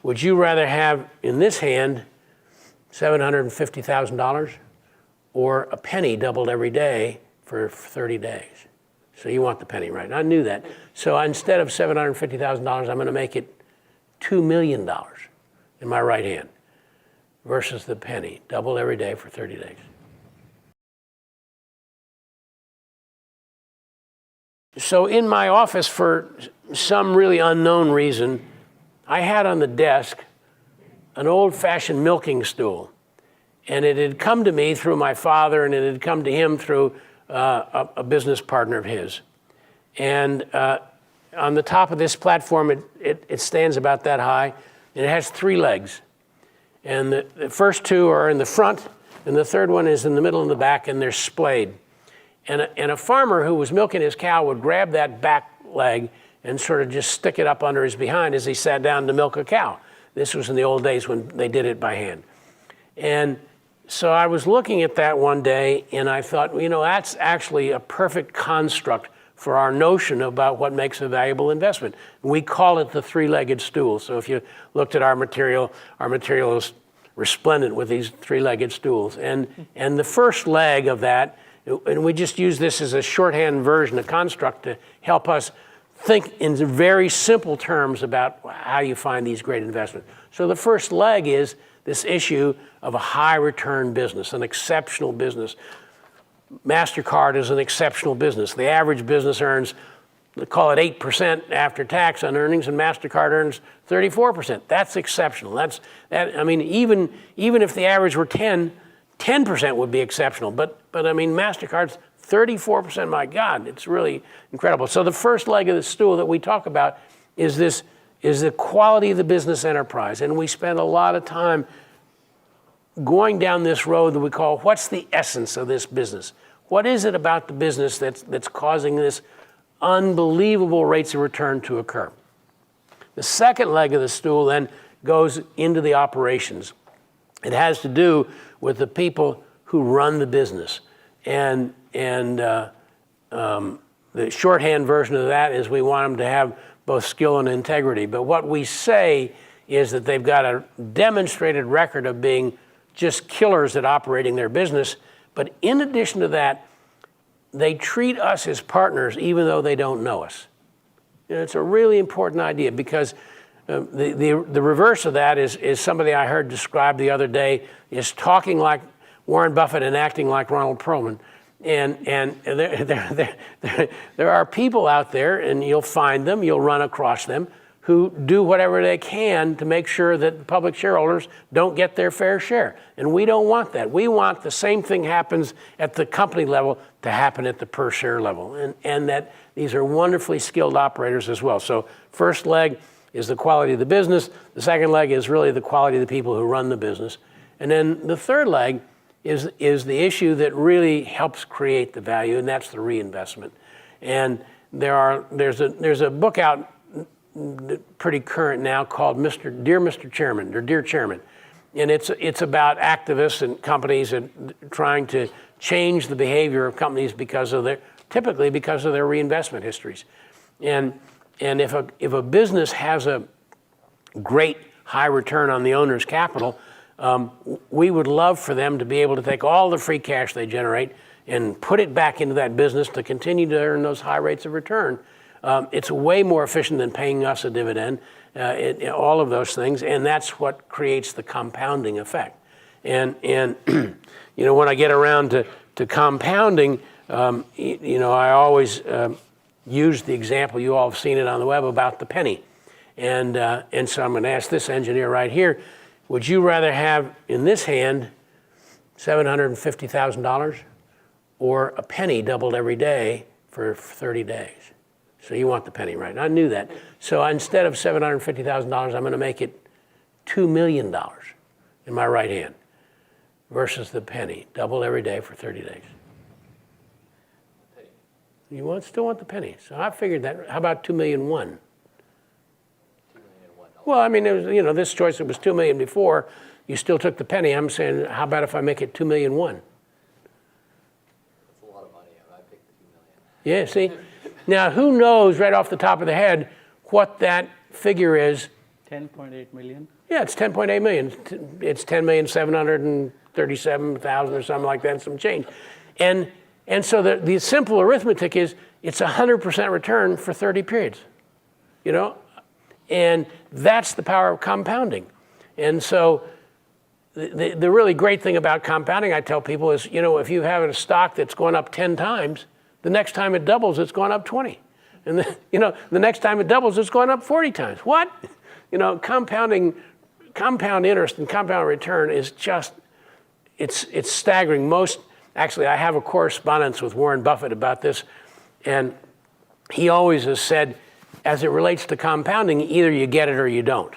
would you rather have in this hand $750,000 or a penny doubled every day for 30 days? So you want the penny, right? I knew that. So instead of $750,000, I'm going to make it $2 million in my right hand versus the penny, doubled every day for 30 days. So in my office, for some really unknown reason, I had on the desk an old-fashioned milking stool. And it had come to me through my father, and it had come to him through a business partner of his. And on the top of this platform, it stands about that high, and it has 3 legs. And the first 2 are in the front, and the third one is in the middle and the back, and they're splayed. And a farmer who was milking his cow would grab that back leg and sort of just stick it up under his behind as he sat down to milk a cow. This was in the old days when they did it by hand. And so I was looking at that one day, and I thought, that's actually a perfect construct for our notion about what makes a valuable investment. We call it the 3-legged stool. So if you looked at our material is resplendent with these 3-legged stools. And the first leg of that, and we just use this as a shorthand version, a construct to help us think in very simple terms about how you find these great investments. So the first leg is this issue of a high return business, an exceptional business. MasterCard is an exceptional business. The average business earns, call it 8% after tax on earnings, and MasterCard earns 34%. That's exceptional. Even if the average were 10% would be exceptional. But MasterCard's 34%, my God, it's really incredible. So the first leg of the stool that we talk about is the quality of the business enterprise. And we spend a lot of time going down this road that we call, what's the essence of this business? What is it about the business that's causing this unbelievable rates of return to occur? The second leg of the stool then goes into the operations. It has to do with the people who run the business. And the shorthand version of that is we want them to have both skill and integrity. But what we say is that they've got a demonstrated record of being just killers at operating their business. But in addition to that, they treat us as partners even though they don't know us. It's a really important idea because the reverse of that is somebody I heard described the other day is talking like Warren Buffett and acting like Ronald Perelman. And there are people out there, and you'll find them, you'll run across them, who do whatever they can to make sure that public shareholders don't get their fair share. And we don't want that. We want the same thing happens at the company level to happen at the per share level. And that these are wonderfully skilled operators as well. So first leg is the quality of the business. The second leg is really the quality of the people who run the business. And then the third leg is the issue that really helps create the value, and that's the reinvestment. And there's a book out pretty current now called Dear Mr. Chairman, or Dear Chairman. And it's about activists and companies and trying to change the behavior of companies typically because of their reinvestment histories. And if a business has a great high return on the owner's capital, we would love for them to be able to take all the free cash they generate and put it back into that business to continue to earn those high rates of return. It's way more efficient than paying us a dividend, all of those things, and that's what creates the compounding effect. And when I get around to compounding, I always use the example, you all have seen it on the web, about the penny. And so I'm going to ask this engineer right here, would you rather have in this hand $750,000 or a penny doubled every day for 30 days? So you want the penny, right? I knew that. So instead of $750,000, I'm going to make it $2 million in my right hand versus the penny, doubled every day for 30 days. You still want the penny. So I figured that. How about $2.1 million? Well, I mean, it was, this choice, it was $2 million before. You still took the penny. I'm saying, how about if I make it $2.1 million? That's a lot of money. I picked the $2 million. Yeah, see? Now, who knows right off the top of the head what that figure is 10.8 million? Yeah, it's 10.8 million. It's 10,737,000 or something like that, and some change. And so the simple arithmetic is it's 100% return for 30 periods, you know? And that's the power of compounding. And so the really great thing about compounding, I tell people, is, you know, if you have a stock that's going up 10 times, the next time it doubles, it's going up 20. And the next time it doubles, it's going up 40 times. What? You know, compound interest and compound return is just, it's staggering. Actually, I have a correspondence with Warren Buffett about this, and he always has said, as it relates to compounding, either you get it or you don't.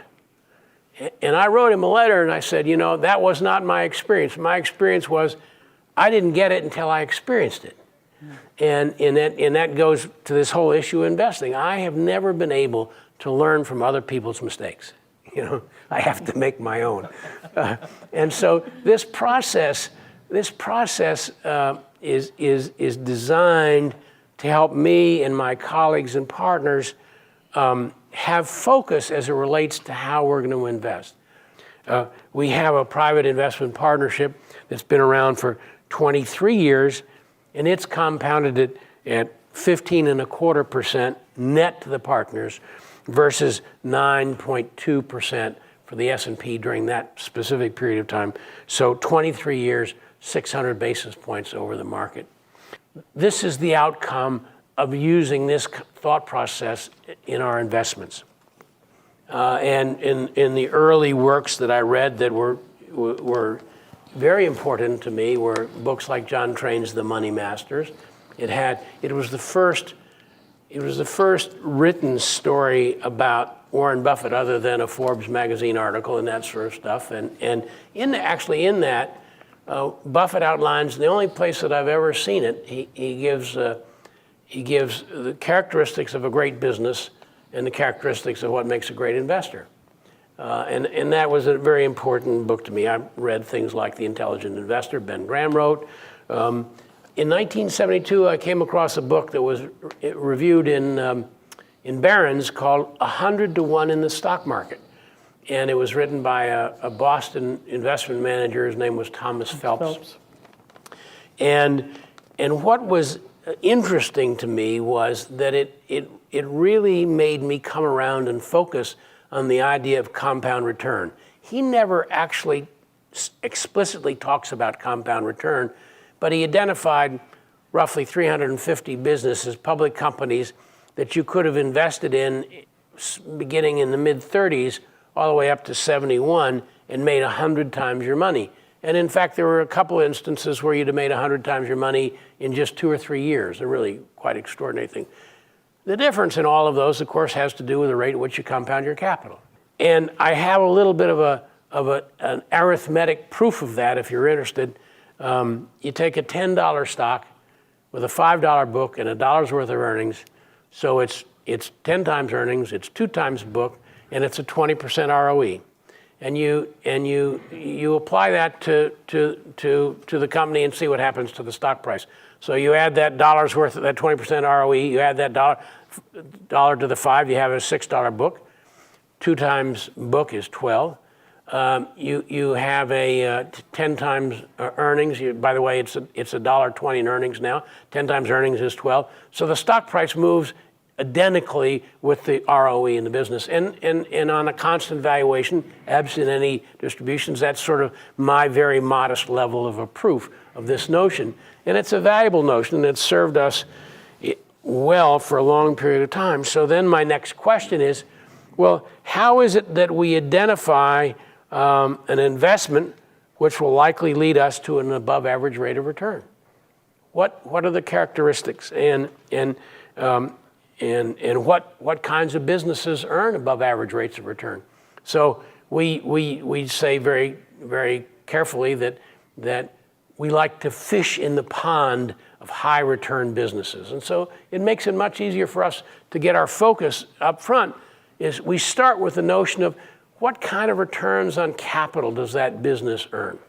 And I wrote him a letter and I said, you know, that was not my experience. My experience was I didn't get it until I experienced it. And that goes to this whole issue of investing. I have never been able to learn from other people's mistakes. You know, I have to make my own. And so this process is designed to help me and my colleagues and partners have focus as it relates to how we're going to invest. We have a private investment partnership that's been around for 23 years, and it's compounded at 15.25% net to the partners versus 9.2% for the S&P during that specific period of time. So 23 years, 600 basis points over the market. This is the outcome of using this thought process in our investments. And in the early works that I read that were very important to me were books like John Train's The Money Masters. It was the first written story about Warren Buffett other than a Forbes magazine article and that sort of stuff. And in that, Buffett outlines the only place that I've ever seen it. He gives the characteristics of a great business and the characteristics of what makes a great investor. And that was a very important book to me. I read things like The Intelligent Investor, Ben Graham wrote. In 1972, I came across a book that was reviewed in Barron's called 100 to 1 in the Stock Market. And it was written by a Boston investment manager. His name was Thomas Phelps. And what was interesting to me was that it really made me come around and focus on the idea of compound return. He never actually explicitly talks about compound return, but he identified roughly 350 businesses, public companies, that you could have invested in beginning in the mid-30s all the way up to 71 and made 100 times your money. And in fact, there were a couple of instances where you'd have made 100 times your money in just 2 or 3 years, a really quite extraordinary thing. The difference in all of those, of course, has to do with the rate at which you compound your capital. And I have a little bit of an arithmetic proof of that if you're interested. You take a $10 stock with a $5 book and $1 worth of earnings, so it's 10 times earnings, it's 2 times book, and it's a 20% ROE. And you apply that to the company and see what happens to the stock price. So you add that $1 worth of that 20% ROE, you add that dollar to the 5, you have a $6 book. 2 times book is 12. You have a 10 times earnings. By the way, it's $1.20 in earnings now. 10 times earnings is 12. So the stock price moves identically with the ROE in the business. And on a constant valuation, absent any distributions, that's sort of my very modest level of a proof of this notion. And it's a valuable notion, and it's served us well for a long period of time. So then my next question is, well, how is it that we identify an investment which will likely lead us to an above average rate of return? What are the characteristics and what kinds of businesses earn above average rates of return? So we say very, very carefully that we like to fish in the pond of high return businesses. And so it makes it much easier for us to get our focus up front. Is we start with the notion of what kind of returns on capital does that business earn?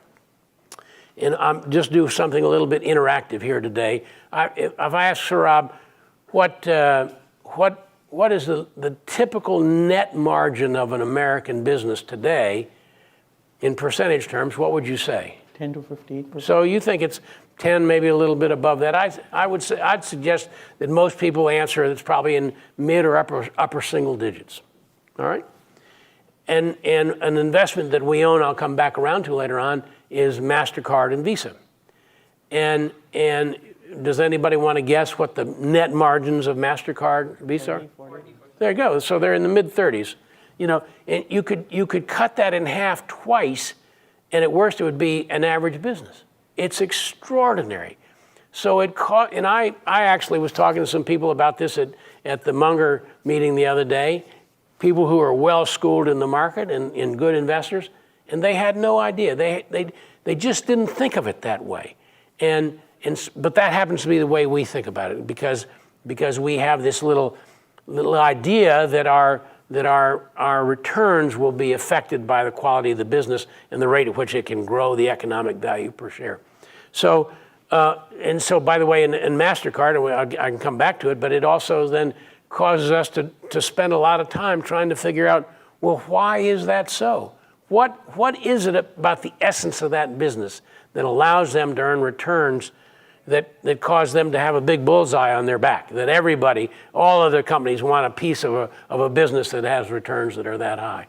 And I'm just do something a little bit interactive here today. If I ask Saurabh, what the typical net margin of an American business today in percentage terms? What would you say? 10 to 15%. So you think it's 10, maybe a little bit above that. I'd suggest that most people answer it's probably in mid or upper single digits. All right? And an investment that we own, I'll come back around to later on, is MasterCard and Visa. And does anybody want to guess what the net margins of MasterCard, Visa are? 40. There you go. So they're in the mid 30s. You know, and you could cut that in half twice, and at worst it would be an average business. It's extraordinary. So and I actually was talking to some people about this at the Munger meeting the other day, people who are well schooled in the market and good investors, and they had no idea. They just didn't think of it that way. But that happens to be the way we think about it because we have this little idea that our returns will be affected by the quality of the business and the rate at which it can grow the economic value per share. So, by the way, in MasterCard, I can come back to it, but it also then causes us to spend a lot of time trying to figure out, well, why is that so? What is it about the essence of that business that allows them to earn returns that cause them to have a big bullseye on their back, that everybody, all other companies want a piece of a business that has returns that are that high?